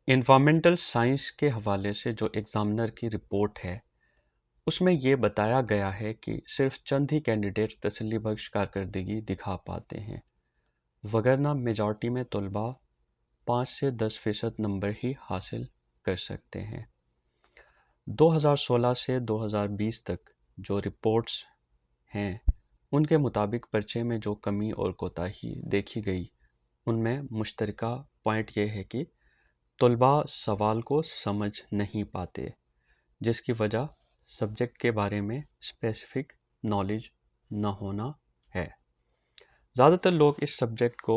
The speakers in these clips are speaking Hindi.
एनवायरमेंटल साइंस के हवाले से जो एग्ज़ामिनर की रिपोर्ट है, उसमें ये बताया गया है कि सिर्फ चंद ही कैंडिडेट्स तसल्ली बख्श कारकर्दगी दिखा पाते हैं, वगरना मेजॉरिटी में तलबा 5 से 10% नंबर ही हासिल कर सकते हैं। 2016 से 2020 तक जो रिपोर्ट्स हैं, उनके मुताबिक पर्चे में जो कमी और कोताही देखी गई, उनमें मुश्तरका पॉइंट ये है कि तलबा सवाल को समझ नहीं पाते, जिसकी वजह सब्जेक्ट के बारे में स्पेसिफिक नॉलेज न होना है। ज़्यादातर लोग इस सब्जेक्ट को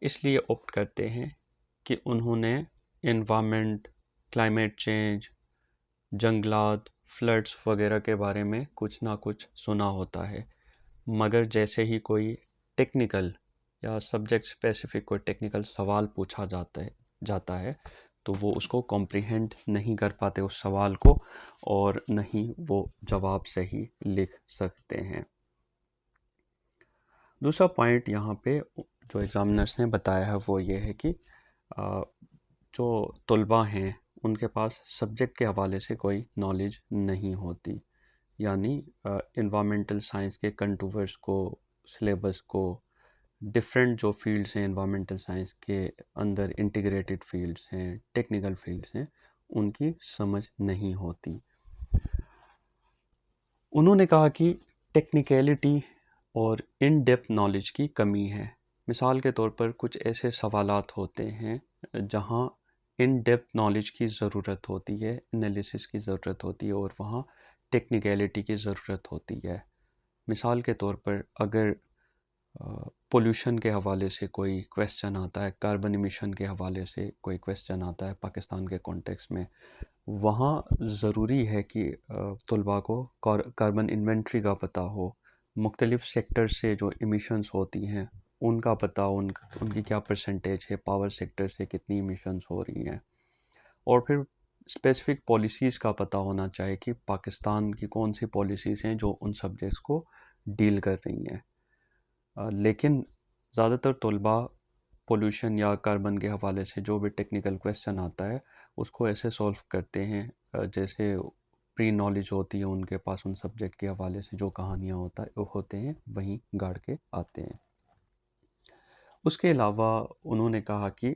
इसलिए ऑप्ट करते हैं कि उन्होंने एनवायरनमेंट, क्लाइमेट चेंज, जंगलात, फ्लड्स वगैरह के बारे में कुछ ना कुछ सुना होता है, मगर जैसे ही कोई टेक्निकल या सब्जेक्ट स्पेसिफिक कोई टेक्निकल सवाल पूछा जाता है तो वो उसको कॉम्प्रिहेंड नहीं कर पाते उस सवाल को, और नहीं वो जवाब सही लिख सकते हैं। दूसरा पॉइंट यहाँ पे जो एग्ज़ामिनर्स ने बताया है वो ये है कि जो तलबा हैं उनके पास सब्जेक्ट के हवाले से कोई नॉलेज नहीं होती, यानी एनवायरमेंटल साइंस के कंटूवर्स को, सिलेबस को, डिफरेंट जो फील्ड्स हैं एनवायरमेंटल साइंस के अंदर, इंटीग्रेटेड फील्ड्स हैं, टेक्निकल फील्ड्स हैं, उनकी समझ नहीं होती। उन्होंने कहा कि टेक्निकलिटी और इन डेप्थ नॉलेज की कमी है। मिसाल के तौर पर कुछ ऐसे सवालात होते हैं जहां इन डेप्थ नॉलेज की ज़रूरत होती है, एनालिसिस की ज़रूरत होती है, और वहाँ टेक्निकलिटी की ज़रूरत होती है। मिसाल के तौर पर अगर पोल्यूशन के हवाले से कोई क्वेश्चन आता है, कार्बन इमिशन के हवाले से कोई क्वेश्चन आता है पाकिस्तान के कॉन्टेक्स्ट में, वहाँ ज़रूरी है कि तलबा को कार्बन इन्वेंट्री का पता हो, मुख्तलिफ़ सेक्टर से जो इमिशंस होती हैं उनका पता, उनकी क्या परसेंटेज है, पावर सेक्टर से कितनी इमिशंस हो रही हैं, और फिर स्पेसिफिक पॉलिसीज़ का पता होना चाहिए कि पाकिस्तान की कौन सी पॉलिसीज़ हैं जो उन सब्जेक्ट्स को डील कर रही हैं। लेकिन ज़्यादातर तलबा पोल्यूशन या कार्बन के हवाले से जो भी टेक्निकल क्वेश्चन आता है उसको ऐसे सॉल्व करते हैं जैसे प्री नॉलेज होती है उनके पास उन सब्जेक्ट के हवाले से, जो कहानियाँ होते हैं वहीं गाड़ के आते हैं। उसके अलावा उन्होंने कहा कि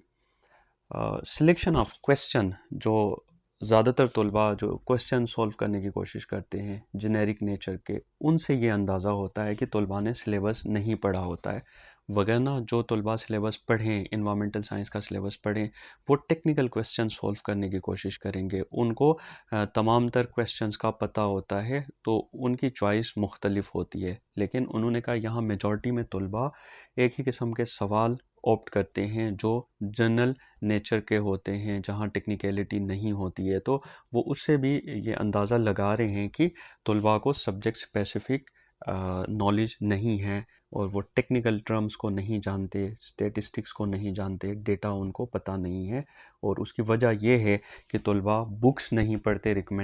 सिलेक्शन ऑफ क्वेश्चन, जो ज़्यादातर तलबा जो क्वेश्चन सॉल्व करने की कोशिश करते हैं जेनेरिक नेचर के, उनसे ये अंदाज़ा होता है कि तलबा ने सिलेबस नहीं पढ़ा होता है, वगरना जो तलबा सिलेबस पढ़ें, इन्वामेंटल साइंस का सिलेबस पढ़ें, वो टेक्निकल क्वेश्चन सॉल्व करने की कोशिश करेंगे, उनको तमाम तर क्वेश्चंस का पता होता है, तो उनकी चॉइस मुख्तलिफ होती है। लेकिन उन्होंने कहा यहाँ मेजॉरिटी में तलबा एक ही किस्म के सवाल ऑप्ट करते हैं जो जनरल नेचर के होते हैं, जहाँ टेक्निकलिटी नहीं होती है, तो वो उससे भी ये अंदाज़ा लगा रहे हैं कि तलबा को सब्जेक्ट स्पेसिफिक नॉलेज नहीं है, और वो टेक्निकल टर्म्स को नहीं जानते, स्टेटिस्टिक्स को नहीं जानते, डेटा उनको पता नहीं है, और उसकी वजह ये है कि तलबा बुक्स नहीं पढ़ते, रिकमेंड